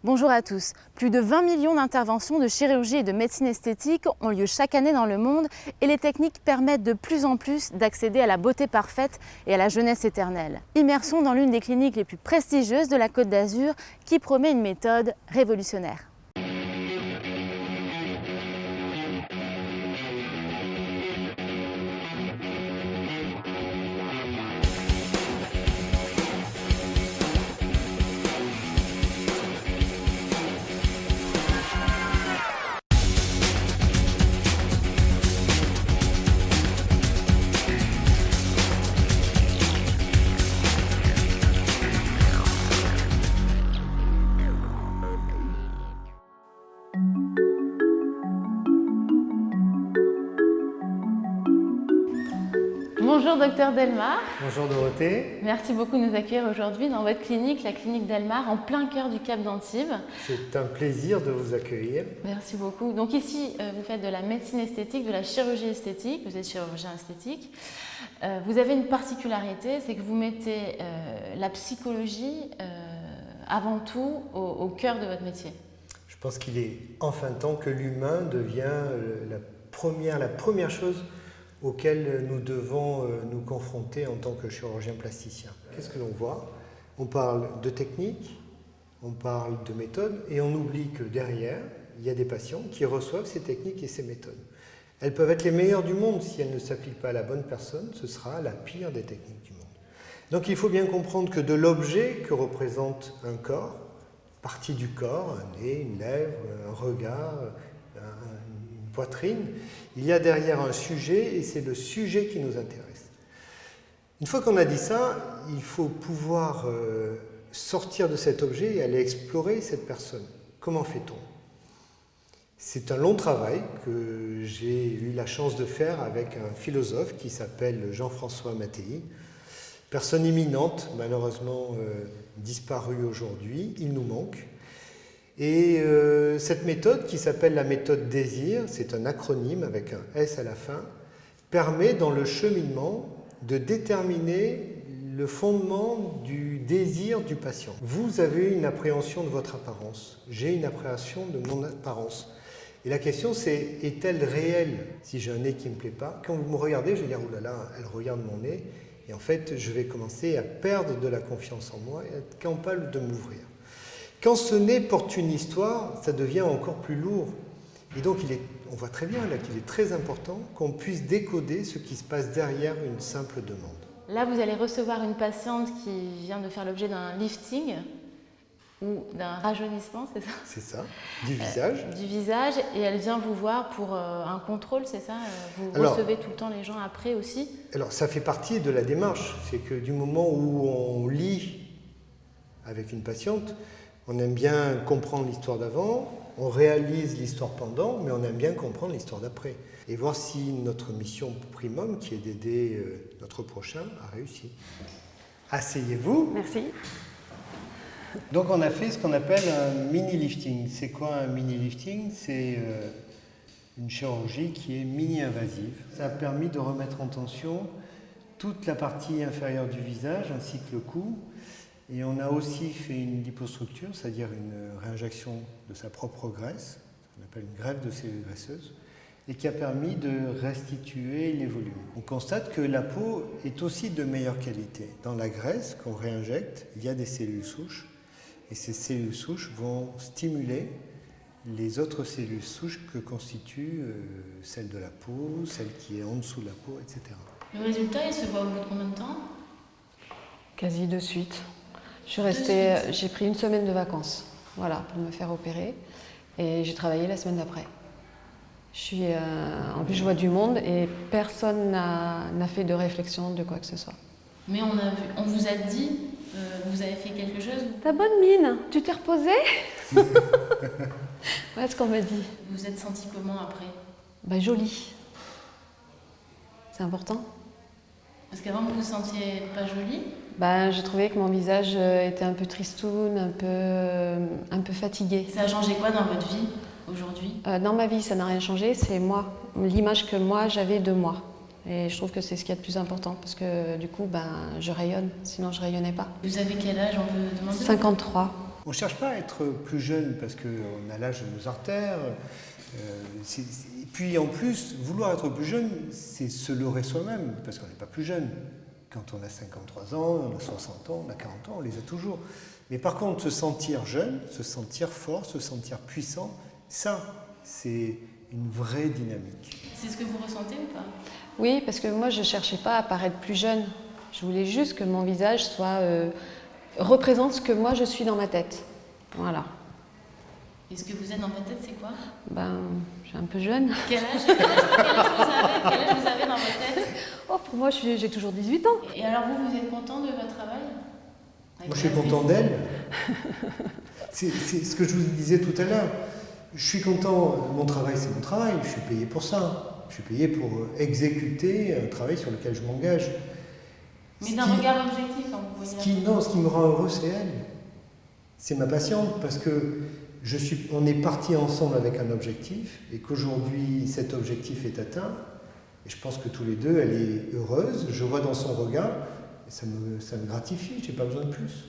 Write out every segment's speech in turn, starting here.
Bonjour à tous. Plus de 20 millions d'interventions de chirurgie et de médecine esthétique ont lieu chaque année dans le monde et les techniques permettent de plus en plus d'accéder à la beauté parfaite et à la jeunesse éternelle. Immersons dans l'une des cliniques les plus prestigieuses de la Côte d'Azur qui promet une méthode révolutionnaire. Bonjour Dr Delmar. Bonjour Dorothée. Merci beaucoup de nous accueillir aujourd'hui dans votre clinique, la clinique Delmar, en plein cœur du Cap d'Antibes. C'est un plaisir de vous accueillir. Merci beaucoup. Donc ici, vous faites de la médecine esthétique, de la chirurgie esthétique, vous êtes chirurgien esthétique. Vous avez une particularité, c'est que vous mettez la psychologie avant tout au cœur de votre métier. Je pense qu'il est enfin temps que l'humain devient la première chose auxquelles nous devons nous confronter en tant que chirurgien plasticien. Qu'est-ce que l'on voit? On parle de technique, on parle de méthode et on oublie que derrière, il y a des patients qui reçoivent ces techniques et ces méthodes. Elles peuvent être les meilleures du monde, si elles ne s'appliquent pas à la bonne personne, ce sera la pire des techniques du monde. Donc il faut bien comprendre que de l'objet que représente un corps, partie du corps, un nez, une lèvre, un regard, une poitrine, il y a derrière un sujet et c'est le sujet qui nous intéresse. Une fois qu'on a dit ça, il faut pouvoir sortir de cet objet et aller explorer cette personne. Comment fait-on? C'est un long travail que j'ai eu la chance de faire avec un philosophe qui s'appelle Jean-François Mattei, personne éminente, malheureusement disparue aujourd'hui, il nous manque. Et cette méthode qui s'appelle la méthode désir, c'est un acronyme avec un S à la fin, permet dans le cheminement de déterminer le fondement du désir du patient. Vous avez une appréhension de votre apparence, j'ai une appréhension de mon apparence. Et la question c'est, est-elle réelle? Si j'ai un nez qui ne me plaît pas, quand vous me regardez, je vais dire, oh là là, elle regarde mon nez, et en fait, je vais commencer à perdre de la confiance en moi et être capable de m'ouvrir. Quand ce nez porte une histoire, ça devient encore plus lourd. Et donc, on voit très bien là qu'il est très important qu'on puisse décoder ce qui se passe derrière une simple demande. Là, vous allez recevoir une patiente qui vient de faire l'objet d'un lifting ou d'un rajeunissement, c'est ça? C'est ça, du visage. Du visage, et elle vient vous voir pour un contrôle, c'est ça? Vous recevez tout le temps les gens après aussi? Alors, ça fait partie de la démarche. C'est que du moment où on lit avec une patiente, on aime bien comprendre l'histoire d'avant, on réalise l'histoire pendant, mais on aime bien comprendre l'histoire d'après. Et voir si notre mission primum, qui est d'aider notre prochain, a réussi. Asseyez-vous. Merci. Donc on a fait ce qu'on appelle un mini-lifting. C'est quoi un mini-lifting? C'est une chirurgie qui est mini-invasive. Ça a permis de remettre en tension toute la partie inférieure du visage ainsi que le cou. Et on a aussi fait une lipostructure, c'est-à-dire une réinjection de sa propre graisse, qu'on appelle une greffe de cellules graisseuses, et qui a permis de restituer les volumes. On constate que la peau est aussi de meilleure qualité. Dans la graisse qu'on réinjecte, il y a des cellules souches, et ces cellules souches vont stimuler les autres cellules souches que constituent celle de la peau, celle qui est en dessous de la peau, etc. Le résultat, il se voit au bout de combien de temps? Quasi de suite. J'ai pris une semaine de vacances, voilà, pour me faire opérer, et j'ai travaillé la semaine d'après. En plus, je vois du monde et personne n'a fait de réflexion de quoi que ce soit. Mais on vous a dit, vous avez fait quelque chose? T'as bonne mine, tu t'es reposée? Ouais, ce qu'on m'a dit. Vous vous êtes senti comment après? Bah, jolie. C'est important. Parce qu'avant, vous vous sentiez pas jolie? Bah, j'ai trouvé que mon visage était un peu tristoun, un peu fatigué. Ça a changé quoi dans votre vie aujourd'hui? Dans ma vie, ça n'a rien changé, c'est moi, l'image que moi j'avais de moi. Et je trouve que c'est ce qu'il y a de plus important parce que du coup, je rayonne, sinon je rayonnais pas. Vous avez quel âge, on peut demander? 53. On ne cherche pas à être plus jeune parce qu'on a l'âge de nos artères. Et puis en plus, vouloir être plus jeune, c'est se leurrer soi-même, parce qu'on n'est pas plus jeune. Quand on a 53 ans, on a 60 ans, on a 40 ans, on les a toujours. Mais par contre, se sentir jeune, se sentir fort, se sentir puissant, ça, c'est une vraie dynamique. C'est ce que vous ressentez ou pas? Oui, parce que moi, je ne cherchais pas à paraître plus jeune. Je voulais juste que mon visage représente ce que moi, je suis dans ma tête. Voilà. Et ce que vous êtes dans votre tête, c'est quoi? Je suis un peu jeune. Quel âge vous avez? Quel âge vous avez dans votre tête? Oh, pour moi, j'ai toujours 18 ans. Et alors vous êtes content de votre travail? Moi, je suis content d'elle. C'est ce que je vous disais tout à l'heure. Je suis content, mon travail, c'est mon travail, je suis payé pour ça. Je suis payé pour exécuter un travail sur lequel je m'engage. Mais d'un regard objectif, quand vous voyez. Ce qui me rend heureux, c'est elle. C'est ma patiente, parce que on est partis ensemble avec un objectif, et qu'aujourd'hui, cet objectif est atteint. Et je pense que tous les deux, elle est heureuse. Je vois dans son regard, et ça me gratifie, je n'ai pas besoin de plus.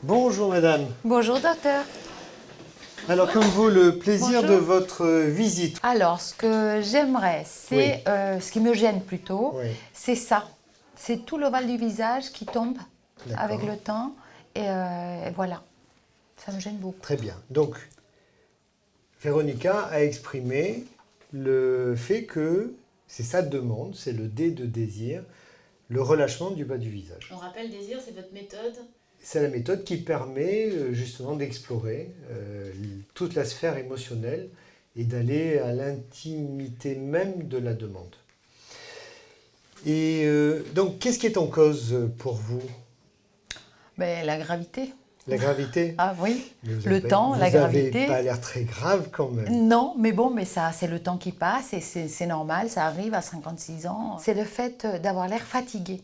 Bonjour madame. Bonjour docteur. Alors comme vous, le plaisir Bonjour. de votre visite. Alors ce que j'aimerais, c'est ce qui me gêne plutôt, Oui. c'est ça. C'est tout l'ovale du visage qui tombe D'accord. avec le temps et voilà. Ça me gêne beaucoup. Très bien. Donc, Véronica a exprimé le fait que c'est sa demande, c'est le D de désir, le relâchement du bas du visage. On rappelle, Désir, c'est votre méthode. C'est la méthode qui permet justement d'explorer toute la sphère émotionnelle et d'aller à l'intimité même de la demande. Et donc, qu'est-ce qui est en cause pour vous? Mais la gravité. La gravité? Ah oui, Mais le temps, la gravité. Vous n'avez pas l'air très grave quand même. Non, mais bon, mais ça, c'est le temps qui passe et c'est normal, ça arrive à 56 ans. C'est le fait d'avoir l'air fatigué.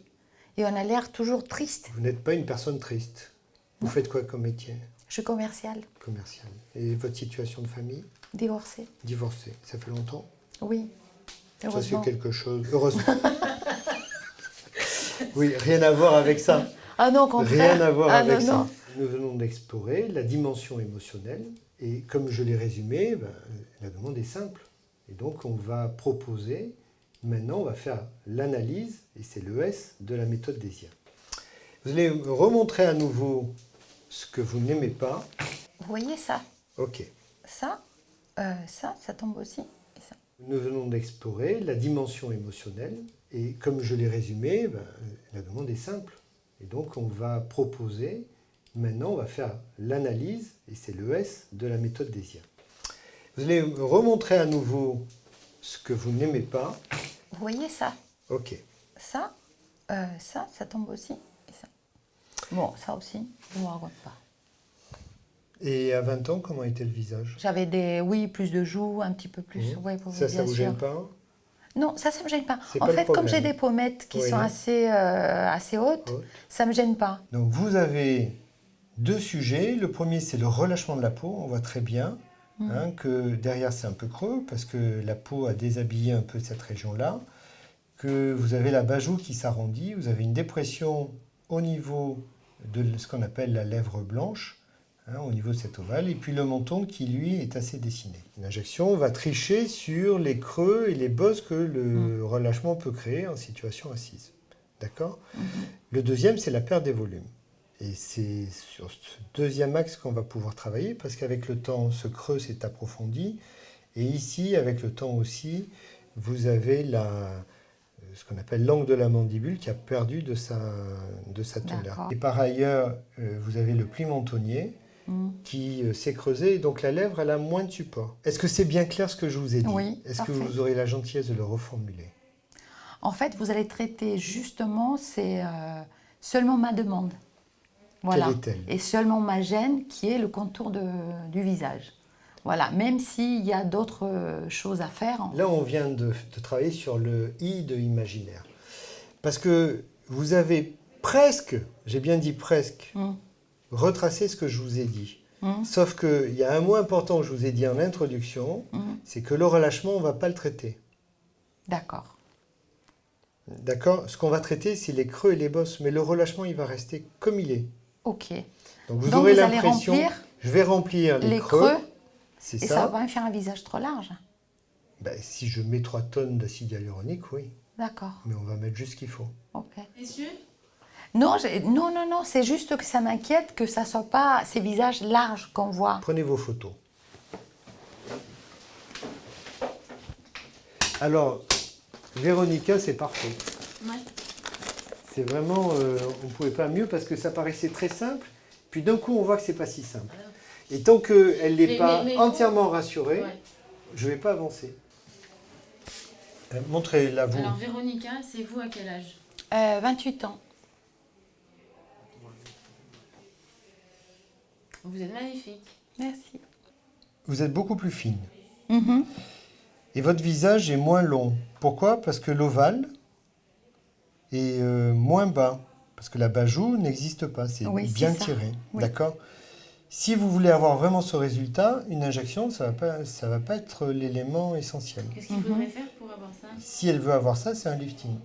Et on a l'air toujours triste. Vous n'êtes pas une personne triste. Vous faites quoi comme métier? Je suis commerciale, Commercial. Et votre situation de famille? divorcée. Divorcée. Ça fait longtemps? Oui, Ça, heureusement. c'est quelque chose. Heureusement. Oui, rien à voir avec ça. Ah non, au contraire. Rien à voir Ah avec non, ça. non. Nous venons d'explorer la dimension émotionnelle. Et comme je l'ai résumé, la demande est simple. Et donc, on va proposer, maintenant, on va faire l'analyse, et c'est le S de la méthode désir. Vous allez me remontrer à nouveau ce que vous n'aimez pas. Vous voyez ça? Ok. Ça tombe aussi. Et ça. Nous venons d'explorer la dimension émotionnelle. Et comme je l'ai résumé, la demande est simple. Et donc, on va proposer, maintenant, on va faire l'analyse, et c'est le S de la méthode désir. Vous allez me remontrer à nouveau ce que vous n'aimez pas. Vous voyez ça? Ok. Ça tombe aussi. Et ça. Bon, ça aussi, je ne me raconte pas. Et à 20 ans, comment était le visage? J'avais plus de joues, un petit peu plus. Ouais, Ça bien vous sûr. gêne pas? Non, ça me gêne pas. C'est En pas le fait, comme problème. j'ai des pommettes qui Oui. sont assez hautes, Haute. ça me gêne pas. Donc, vous avez deux sujets. Le premier, c'est le relâchement de la peau. On voit très bien que derrière, c'est un peu creux parce que la peau a déshabillé un peu cette région-là. Que vous avez la bas-joue qui s'arrondit. Vous avez une dépression au niveau de ce qu'on appelle la lèvre blanche, au niveau de cet ovale. Et puis le menton qui, lui, est assez dessiné. L'injection va tricher sur les creux et les bosses que le relâchement peut créer en situation assise. D'accord? Le deuxième, c'est la perte des volumes. Et c'est sur ce deuxième axe qu'on va pouvoir travailler parce qu'avec le temps, ce creux s'est approfondi. Et ici, avec le temps aussi, vous avez ce qu'on appelle l'angle de la mandibule qui a perdu de sa teneur. D'accord. Et par ailleurs, vous avez le pli mentonnier qui s'est creusé. Et donc la lèvre, elle a moins de support. Est-ce que c'est bien clair ce que je vous ai dit? Oui, Est-ce que parfait. vous aurez la gentillesse de le reformuler? En fait, vous allez traiter justement, c'est seulement ma demande. Voilà. Quelle est-elle? Et seulement ma gêne qui est le contour du visage. Voilà, même s'il y a d'autres choses à faire. Là, on vient de travailler sur le I de imaginaire. Parce que vous avez presque, j'ai bien dit presque, Mm. retracer ce que je vous ai dit. Mm. Sauf qu'il y a un mot important que je vous ai dit en introduction, Mm. c'est que le relâchement, on ne va pas le traiter. D'accord. D'accord? Ce qu'on va traiter, c'est les creux et les bosses, mais le relâchement, il va rester comme il est. Ok. Donc vous Donc, aurez vous allez l'impression, remplir je vais remplir les les creux, creux, c'est et ça va me faire un visage trop large. Ben, si je mets 3 tonnes d'acide hyaluronique, oui, D'accord. mais on va mettre juste ce qu'il faut. Ok. Messieurs, Non, non, c'est juste que ça m'inquiète que ça soit pas ces visages larges qu'on voit. Prenez vos photos. Alors, Véronica, c'est parfait. ouais. C'est vraiment, on ne pouvait pas mieux parce que ça paraissait très simple. Puis d'un coup, on voit que c'est pas si simple. Et tant qu'elle n'est pas mais entièrement rassurée, Ouais. je ne vais pas avancer. Montrez-la vous. Alors Véronica, c'est vous à quel âge? 28 ans. Vous êtes magnifique. Merci. Vous êtes beaucoup plus fine. Mhm. Et votre visage est moins long. Pourquoi? Parce que l'ovale est moins bas. Parce que la bajoue n'existe pas. C'est Oui, c'est bien ça. tiré. Oui. D'accord? Si vous voulez avoir vraiment ce résultat, une injection, ça va pas être l'élément essentiel. Qu'est-ce qu'il faudrait faire pour avoir ça? Si elle veut avoir ça, c'est un lifting.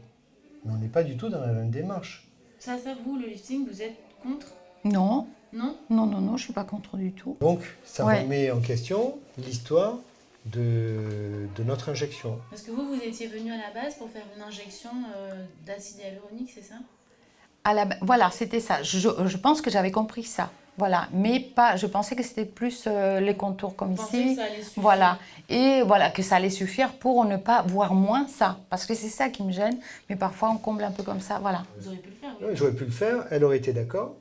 Mais on n'est pas du tout dans la même démarche. Ça, vous, le lifting, vous êtes contre? Non, Non? non, je suis pas contre du tout. Donc, ça Ouais. remet en question l'histoire de notre injection. Parce que vous étiez venu à la base pour faire une injection d'acide hyaluronique, c'est ça? Voilà, c'était ça. Je pense que j'avais compris ça. Voilà, mais pas. Je pensais que c'était plus les contours comme Vous pensez que ici. ça allait suffire? Voilà, et voilà que ça allait suffire pour ne pas voir moins ça, parce que c'est ça qui me gêne. Mais parfois on comble un peu comme ça, voilà. Vous auriez pu le faire, oui. Ouais, j'aurais pu le faire, elle aurait été d'accord,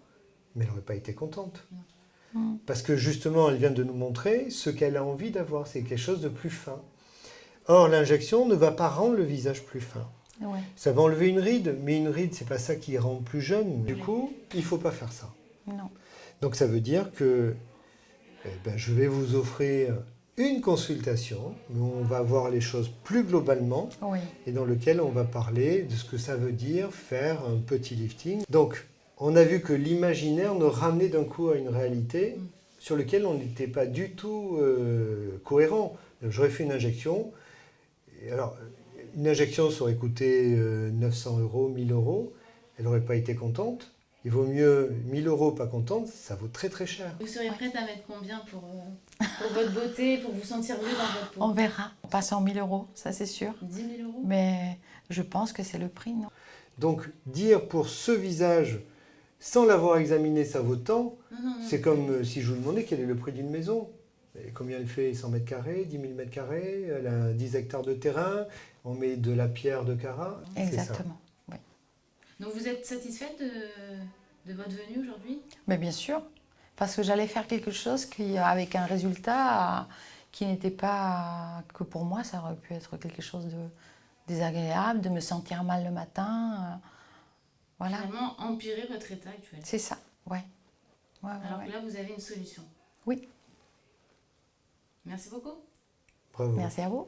mais elle n'aurait pas été contente. Parce que justement, elle vient de nous montrer ce qu'elle a envie d'avoir, c'est quelque chose de plus fin. Or, l'injection ne va pas rendre le visage plus fin. Ouais. Ça va enlever une ride, mais une ride, c'est pas ça qui rend plus jeune. Du coup, il faut pas faire ça. Non. Donc ça veut dire que je vais vous offrir une consultation où on va voir les choses plus globalement Oui. et dans lequel on va parler de ce que ça veut dire faire un petit lifting. Donc, on a vu que l'imaginaire nous ramenait d'un coup à une réalité sur laquelle on n'était pas du tout cohérent. J'aurais fait une injection. Et alors, une injection, ça aurait coûté 900 €, 1000 €. Elle n'aurait pas été contente. Il vaut mieux 1000 € pas contente, ça vaut très très cher. Vous seriez prête à mettre combien pour votre beauté, pour vous sentir mieux dans votre peau? On verra. Pas 100 000 €, ça c'est sûr. 10 000 €? Mais je pense que c'est le prix, non? Donc, dire pour ce visage, sans l'avoir examiné, ça vaut tant, Non. c'est comme si je vous demandais quel est le prix d'une maison. Et combien elle fait? 100 mètres carrés, 10 000 mètres carrés, elle a 10 hectares de terrain, on met de la pierre de Carrare. c'est ça. Exactement. Oui. Donc vous êtes satisfaite de votre venue aujourd'hui? Mais bien sûr, parce que j'allais faire quelque chose qui, avec un résultat qui n'était pas que pour moi, ça aurait pu être quelque chose de désagréable, de me sentir mal le matin. Voilà, Finalement, empirer votre état actuel. c'est ça. Ouais. Alors que là, vous avez une solution. Oui, Merci beaucoup. Bravo. merci à vous.